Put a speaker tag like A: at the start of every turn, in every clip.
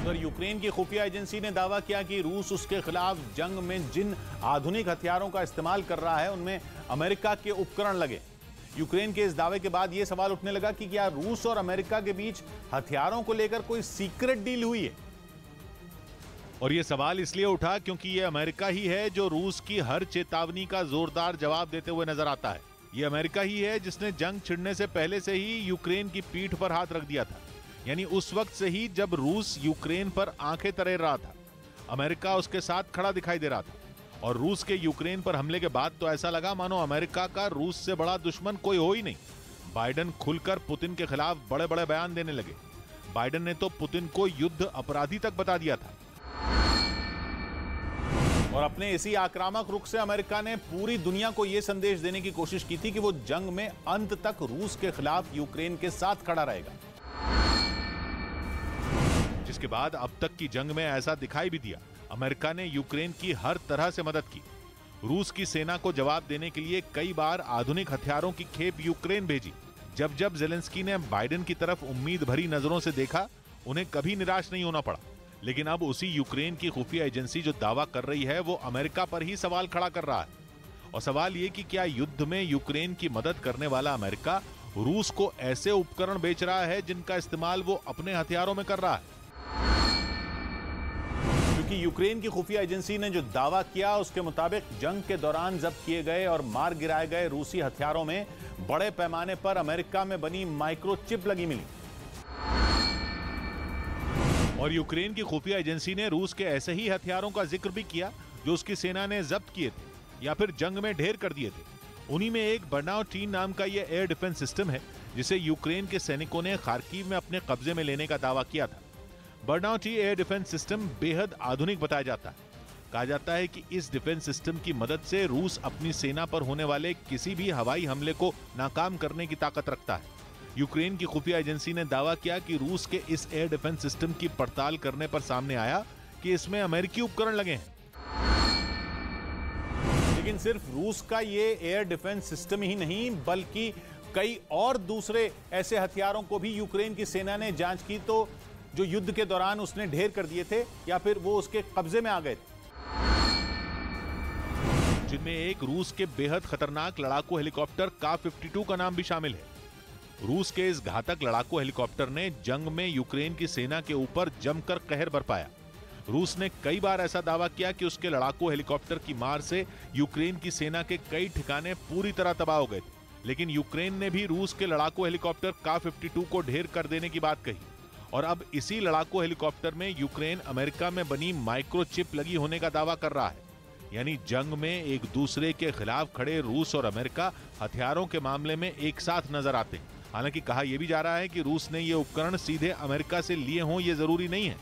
A: उधर यूक्रेन की खुफिया एजेंसी ने दावा किया कि रूस उसके खिलाफ जंग में जिन आधुनिक हथियारों का इस्तेमाल कर रहा है उनमें अमेरिका के उपकरण लगे। यूक्रेन के इस दावे के बाद यह सवाल उठने लगा कि क्या रूस और अमेरिका के बीच हथियारों को लेकर कोई सीक्रेट डील हुई है। और यह सवाल इसलिए उठा क्योंकि यह अमेरिका ही है जो रूस की हर चेतावनी का जोरदार जवाब देते हुए नजर आता है। यह अमेरिका ही है जिसने जंग छिड़ने से पहले से ही यूक्रेन की पीठ पर हाथ रख दिया था, यानी उस वक्त से ही जब रूस यूक्रेन पर आंखें तरेर रहा था। अमेरिका उसके साथ खड़ा दिखाई दे रहा था और रूस के यूक्रेन पर हमले के बाद तो ऐसा लगा मानो अमेरिका का रूस से बड़ा दुश्मन कोई हो ही नहीं। बाइडेन खुलकर पुतिन के खिलाफ बड़े बड़े बयान देने लगे। बाइडेन ने तो पुतिन को युद्ध अपराधी तक बता दिया था। और अपने इसी आक्रामक रुख से अमेरिका ने पूरी दुनिया को यह संदेश देने की कोशिश की थी कि वो जंग में अंत तक रूस के खिलाफ यूक्रेन के साथ खड़ा रहेगा, जिसके बाद अब तक की जंग में ऐसा दिखाई भी दिया। अमेरिका ने यूक्रेन की हर तरह से मदद की। रूस की सेना को जवाब देने के लिए कई बार आधुनिक हथियारों की खेप यूक्रेन भेजी। जब जब ज़ेलेंस्की ने बाइडेन की तरफ उम्मीद भरी नजरों से देखा, उन्हें कभी निराश नहीं होना पड़ा। लेकिन अब उसी यूक्रेन की खुफिया एजेंसी जो दावा कर रही है वो अमेरिका पर ही सवाल खड़ा कर रहा है। और सवाल ये कि क्या युद्ध में यूक्रेन की मदद करने वाला अमेरिका रूस को ऐसे उपकरण बेच रहा है जिनका इस्तेमाल वो अपने हथियारों में कर रहा है। क्योंकि यूक्रेन की खुफिया एजेंसी ने जो दावा किया उसके मुताबिक जंग के दौरान जब्त किए गए और मार गिराए गए रूसी हथियारों में बड़े पैमाने पर अमेरिका में बनी माइक्रोचिप लगी मिली। और यूक्रेन की खुफिया एजेंसी ने रूस के ऐसे ही हथियारों का जिक्र भी किया जो उसकी सेना ने जब्त किए थे या फिर जंग में ढेर कर दिए थे। उन्हीं में एक बर्नाउटी नाम का यह एयर डिफेंस सिस्टम है जिसे यूक्रेन के सैनिकों ने खार्किव में अपने कब्जे में लेने का दावा किया था। बर्नाउटी एयर डिफेंस सिस्टम बेहद आधुनिक बताया जाता है। कहा जाता है कि इस डिफेंस सिस्टम की मदद से रूस अपनी सेना पर होने वाले किसी भी हवाई हमले को नाकाम करने की ताकत रखता है। यूक्रेन की खुफिया एजेंसी ने दावा किया कि रूस के इस एयर डिफेंस सिस्टम की पड़ताल करने पर सामने आया कि इसमें अमेरिकी उपकरण लगे हैं। लेकिन सिर्फ रूस का ये एयर डिफेंस सिस्टम ही नहीं बल्कि कई और दूसरे ऐसे हथियारों को भी यूक्रेन की सेना ने जांच की तो जो युद्ध के दौरान उसने ढेर कर दिए थे या फिर वो उसके कब्जे में आ गए थे, जिनमें एक रूस के बेहद खतरनाक लड़ाकू हेलीकॉप्टर का-52 का नाम भी शामिल है। रूस के इस घातक लड़ाकू हेलीकॉप्टर ने जंग में यूक्रेन की सेना के ऊपर जमकर कहर बरपाया। रूस ने कई बार ऐसा दावा किया कि उसके लड़ाकू हेलीकॉप्टर की मार से यूक्रेन की सेना के कई ठिकाने पूरी तरह तबाह हो गए थे। लेकिन यूक्रेन ने भी रूस के लड़ाकू हेलीकॉप्टर का-52 को ढेर कर देने की बात कही। और अब इसी लड़ाकू हेलीकॉप्टर में यूक्रेन अमेरिका में बनी माइक्रोचिप लगी होने का दावा कर रहा है। यानी जंग में एक दूसरे के खिलाफ खड़े रूस और अमेरिका हथियारों के मामले में एक साथ नजर आते हैं। हालांकि कहा यह भी जा रहा है कि रूस ने ये उपकरण सीधे अमेरिका से लिए हों ये जरूरी नहीं है,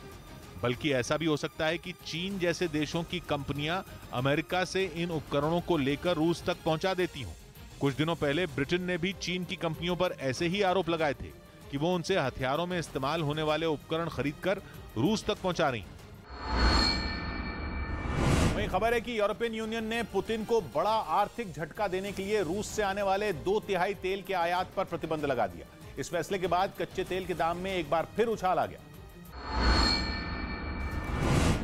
A: बल्कि ऐसा भी हो सकता है कि चीन जैसे देशों की कंपनियां अमेरिका से इन उपकरणों को लेकर रूस तक पहुंचा देती हों। कुछ दिनों पहले ब्रिटेन ने भी चीन की कंपनियों पर ऐसे ही आरोप लगाए थे कि वो उनसे हथियारों में इस्तेमाल होने वाले उपकरण खरीदकर रूस तक पहुंचा रही। वहीं खबर है कि यूरोपियन यूनियन ने पुतिन को बड़ा आर्थिक झटका देने के लिए रूस से आने वाले 2/3 तेल के आयात पर प्रतिबंध लगा दिया। इस फैसले के बाद कच्चे तेल के दाम में एक बार फिर उछाल आ गया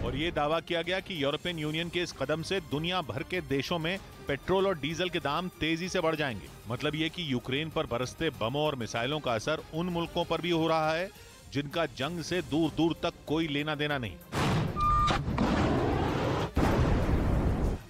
A: और यह दावा किया गया कि यूरोपियन यूनियन के इस कदम से दुनिया भर के देशों में पेट्रोल और डीजल के दाम तेजी से बढ़ जाएंगे। मतलब यह कि यूक्रेन पर बरसते बमों और मिसाइलों का असर उन मुल्कों पर भी हो रहा है जिनका जंग से दूर दूर तक कोई लेना देना नहीं।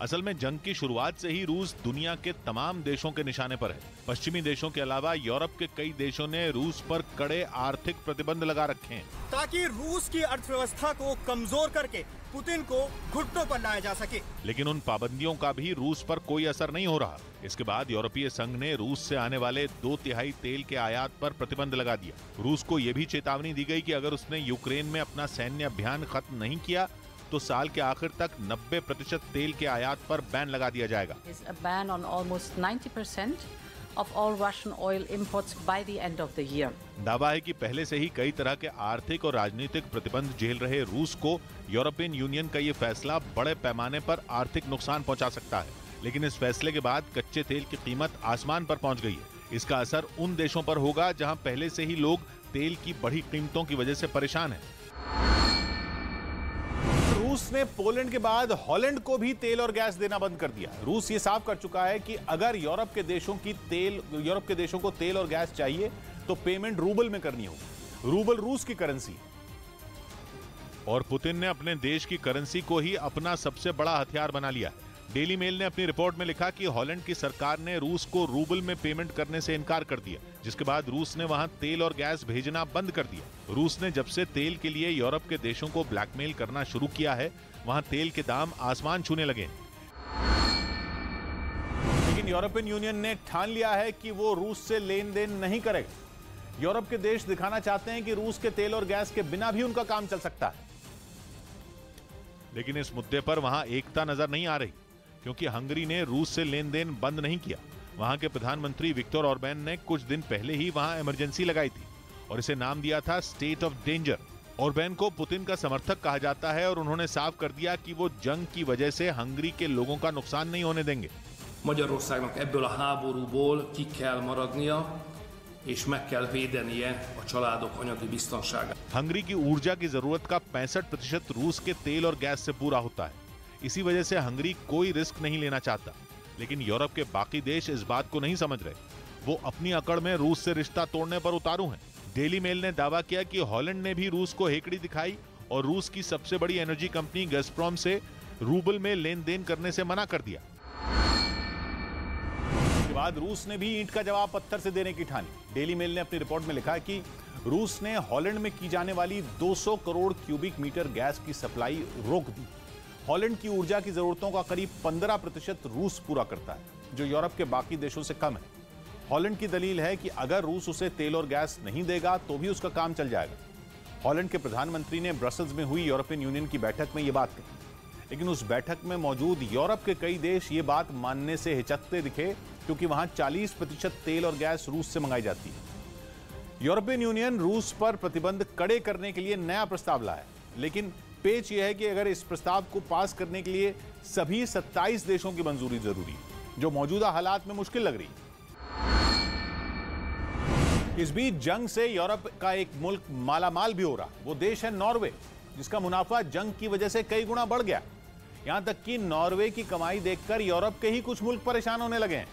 A: असल में जंग की शुरुआत से ही रूस दुनिया के तमाम देशों के निशाने पर है। पश्चिमी देशों के अलावा यूरोप के कई देशों ने रूस पर कड़े आर्थिक प्रतिबंध लगा रखे हैं
B: ताकि रूस की अर्थव्यवस्था को कमजोर करके पुतिन को घुटनों पर लाया जा सके।
A: लेकिन उन पाबंदियों का भी रूस पर कोई असर नहीं हो रहा। इसके बाद यूरोपीय संघ ने रूस से आने वाले 2/3 तेल के आयात पर प्रतिबंध लगा दिया। रूस को यह भी चेतावनी दी गई कि अगर उसने यूक्रेन में अपना सैन्य अभियान खत्म नहीं किया तो साल के आखिर तक 90% तेल के आयात पर बैन लगा दिया जाएगा।
C: of all Russian oil imports by the end of the year.
A: दावा है कि पहले से ही कई तरह के आर्थिक और राजनीतिक प्रतिबंध झेल रहे रूस को यूरोपियन यूनियन का ये फैसला बड़े पैमाने पर आर्थिक नुकसान पहुंचा सकता है। लेकिन इस फैसले के बाद कच्चे तेल की कीमत आसमान पर पहुंच गई है। इसका असर उन देशों पर होगा जहां पहले से ही लोग तेल की बढ़ी कीमतों की वजह से परेशान हैं।
D: रूस ने पोलैंड के बाद हॉलैंड को भी तेल और गैस देना बंद कर दिया। रूस ये साफ कर चुका है कि अगर यूरोप के देशों को तेल और गैस चाहिए तो पेमेंट रूबल में करनी होगी। रूबल रूस की करेंसी है
A: और पुतिन ने अपने देश की करेंसी को ही अपना सबसे बड़ा हथियार बना लिया। डेली मेल ने अपनी रिपोर्ट में लिखा कि हॉलैंड की सरकार ने रूस को रूबल में पेमेंट करने से इनकार कर दिया, जिसके बाद रूस ने वहां तेल और गैस भेजना बंद कर दिया। रूस ने जब से तेल के लिए यूरोप के देशों को ब्लैकमेल करना शुरू किया है, वहां तेल के दाम आसमान छूने लगे।
D: लेकिन यूरोपियन यूनियन ने ठान लिया है कि वो रूस से लेन देन नहीं करेगा। यूरोप के देश दिखाना चाहते हैं कि रूस के तेल और गैस के बिना भी उनका काम चल सकता है।
A: लेकिन इस मुद्दे पर वहां एकता नजर नहीं आ रही, क्योंकि हंगरी ने रूस से लेन देन बंद नहीं किया। वहां के प्रधानमंत्री विक्टर ऑर्बैन ने कुछ दिन पहले ही वहां इमरजेंसी लगाई थी और इसे नाम दिया था स्टेट ऑफ डेंजर। ऑर्बैन को पुतिन का समर्थक कहा जाता है और उन्होंने साफ कर दिया कि वो जंग की वजह से हंगरी के लोगों का नुकसान नहीं होने देंगे।
E: Magyarországnak ebből a háborúból ki kell maradnia, és meg kell védenie a családok anyagi biztonságát.
A: Hungary की ऊर्जा की जरूरत का 65% रूस के तेल और गैस से पूरा होता है। इसी वजह से हंगरी कोई रिस्क नहीं लेना चाहता। लेकिन यूरोप के बाकी देश इस बात को नहीं समझ रहे। वो अपनी अकड़ में रूस से रिश्ता तोड़ने पर उतारू हैं। डेली मेल ने दावा किया कि हॉलैंड ने भी रूस को हेकड़ी दिखाई और रूस की सबसे बड़ी एनर्जी कंपनी गज़प्रॉम से रूबल में लेन देन करने से मना कर दिया।
D: इसके बाद रूस ने भी ईंट का जवाब पत्थर से देने की ठानी। डेली मेल ने अपनी रिपोर्ट में लिखा है कि रूस ने हॉलैंड में की जाने वाली 200 करोड़ क्यूबिक मीटर गैस की सप्लाई रोक दी। हॉलैंड की ऊर्जा की जरूरतों का करीब 15% रूस पूरा करता है, जो यूरोप के बाकी देशों से कम है। हॉलैंड की दलील है कि अगर रूस उसे तेल और गैस नहीं देगा तो भी उसका काम चल जाएगा। हॉलैंड के प्रधानमंत्री ने ब्रसल्स में हुई यूरोपियन यूनियन की बैठक में यह बात कही, लेकिन उस बैठक में मौजूद यूरोप के कई देश ये बात मानने से हिचकते दिखे, क्योंकि वहां 40% तेल और गैस रूस से मंगाई जाती है। यूरोपियन यूनियन रूस पर प्रतिबंध कड़े करने के लिए नया प्रस्ताव लाया है, लेकिन पेच यह है कि अगर इस प्रस्ताव को पास करने के लिए सभी 27 देशों की मंजूरी जरूरी है, जो मौजूदा हालात में मुश्किल लग रही है। इस बीच जंग से यूरोप का एक मुल्क मालामाल भी हो रहा। वो देश है नॉर्वे, जिसका मुनाफा जंग की वजह से कई गुना बढ़ गया। यहां तक कि नॉर्वे की कमाई देखकर यूरोप के ही कुछ मुल्क परेशान होने लगे हैं।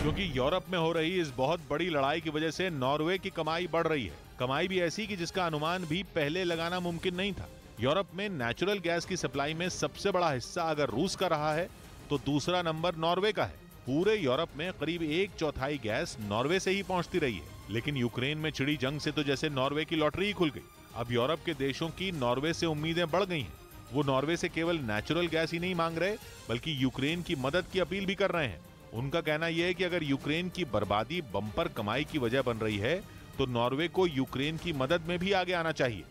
A: क्योंकि यूरोप में हो रही इस बहुत बड़ी लड़ाई की वजह से नॉर्वे की कमाई बढ़ रही है। कमाई भी ऐसी कि जिसका अनुमान भी पहले लगाना मुमकिन नहीं था। यूरोप में नेचुरल गैस की सप्लाई में सबसे बड़ा हिस्सा अगर रूस का रहा है तो दूसरा नंबर नॉर्वे का है। पूरे यूरोप में करीब 1/4 गैस नॉर्वे से ही पहुंचती रही है। लेकिन यूक्रेन में छिड़ी जंग से तो जैसे नॉर्वे की लॉटरी ही खुल गई। अब यूरोप के देशों की नॉर्वे से उम्मीदें बढ़ गई हैं। वो नॉर्वे से केवल नेचुरल गैस ही नहीं मांग रहे, बल्कि यूक्रेन की मदद की अपील भी कर रहे हैं। उनका कहना यह है कि अगर यूक्रेन की बर्बादी बम्पर कमाई की वजह बन रही है तो नॉर्वे को यूक्रेन की मदद में भी आगे आना चाहिए।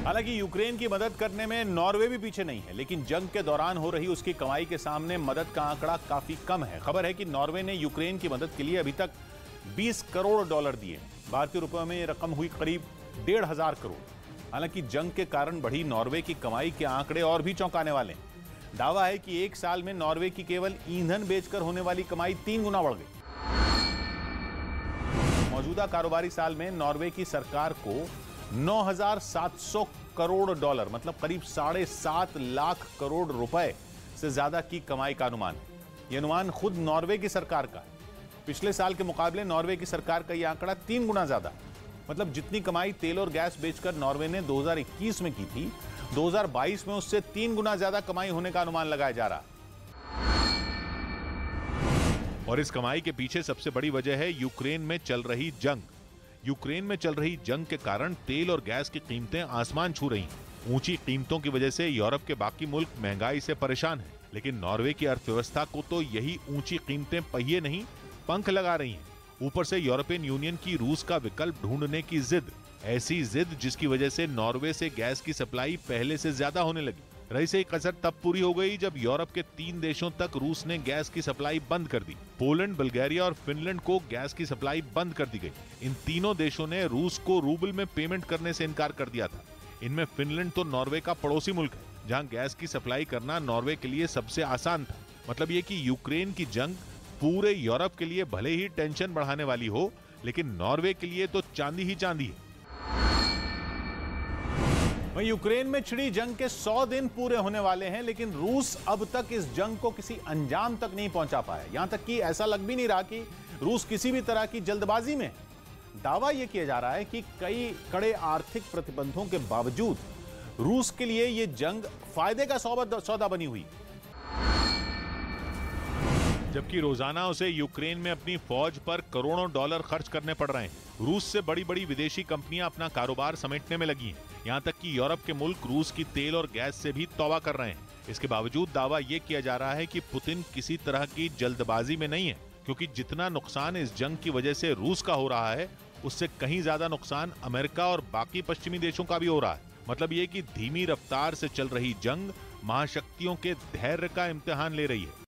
D: हालांकि यूक्रेन की मदद करने में नॉर्वे भी पीछे नहीं है, लेकिन जंग के दौरान हो रही उसकी कमाई के सामने मदद का आंकड़ा काफी कम है। खबर है कि नॉर्वे ने यूक्रेन की मदद के लिए अभी तक $20 करोड़ दिए। भारतीय रुपयों में यह रकम हुई करीब 1,500 करोड़। हालांकि जंग के कारण बढ़ी नॉर्वे की कमाई के आंकड़े और भी चौंकाने वाले हैं। दावा है कि एक साल में नॉर्वे की केवल ईंधन बेचकर होने वाली कमाई 3 गुना बढ़ गई। मौजूदा कारोबारी साल में नॉर्वे की सरकार को $9,700 करोड़, मतलब करीब 7.5 लाख करोड़ रुपए से ज्यादा की कमाई का अनुमान है। यह अनुमान खुद नॉर्वे की सरकार का है। पिछले साल के मुकाबले नॉर्वे की सरकार का यह आंकड़ा 3 गुना ज्यादा, मतलब जितनी कमाई तेल और गैस बेचकर नॉर्वे ने 2021 में की थी, 2022 में उससे 3 गुना ज्यादा कमाई होने का अनुमान लगाया जा रहा।
A: और इस कमाई के पीछे सबसे बड़ी वजह है यूक्रेन में चल रही जंग। यूक्रेन में चल रही जंग के कारण तेल और गैस की कीमतें आसमान छू रही हैं। ऊंची कीमतों की वजह से यूरोप के बाकी मुल्क महंगाई से परेशान हैं, लेकिन नॉर्वे की अर्थव्यवस्था को तो यही ऊंची कीमतें पहिए नहीं पंख लगा रही हैं। ऊपर से यूरोपियन यूनियन की रूस का विकल्प ढूंढने की जिद, ऐसी जिद जिसकी वजह से नॉर्वे से गैस की सप्लाई पहले से ज्यादा होने लगी। रही से कसर तब पूरी हो गई जब यूरोप के 3 देशों तक रूस ने गैस की सप्लाई बंद कर दी। पोलैंड, बुल्गारिया और फिनलैंड को गैस की सप्लाई बंद कर दी गई। इन तीनों देशों ने रूस को रूबल में पेमेंट करने से इनकार कर दिया था। इनमें फिनलैंड तो नॉर्वे का पड़ोसी मुल्क है, जहां गैस की सप्लाई करना नॉर्वे के लिए सबसे आसान था। मतलब ये कि यूक्रेन की जंग पूरे यूरोप के लिए भले ही टेंशन बढ़ाने वाली हो, लेकिन नॉर्वे के लिए तो चांदी ही चांदी है।
D: वहीं यूक्रेन में छिड़ी जंग के 100 दिन पूरे होने वाले हैं, लेकिन रूस अब तक इस जंग को किसी अंजाम तक नहीं पहुंचा पाया। यहां तक कि ऐसा लग भी नहीं रहा कि रूस किसी भी तरह की जल्दबाजी में। दावा यह किया जा रहा है कि कई कड़े आर्थिक प्रतिबंधों के बावजूद रूस के लिए यह जंग फायदे का सौदा बनी हुई,
A: जबकि रोजाना उसे यूक्रेन में अपनी फौज पर करोड़ों डॉलर खर्च करने पड़ रहे हैं। रूस से बड़ी बड़ी विदेशी कंपनियां अपना कारोबार समेटने में लगी हैं। यहां तक कि यूरोप के मुल्क रूस की तेल और गैस से भी तौबा कर रहे हैं। इसके बावजूद दावा यह किया जा रहा है कि पुतिन किसी तरह की जल्दबाजी में नहीं है, क्योंकि जितना नुकसान इस जंग की वजह से रूस का हो रहा है, उससे कहीं ज्यादा नुकसान अमेरिका और बाकी पश्चिमी देशों का भी हो रहा है। मतलब ये कि धीमी रफ्तार से चल रही जंग महाशक्तियों के धैर्य का इम्तिहान ले रही है।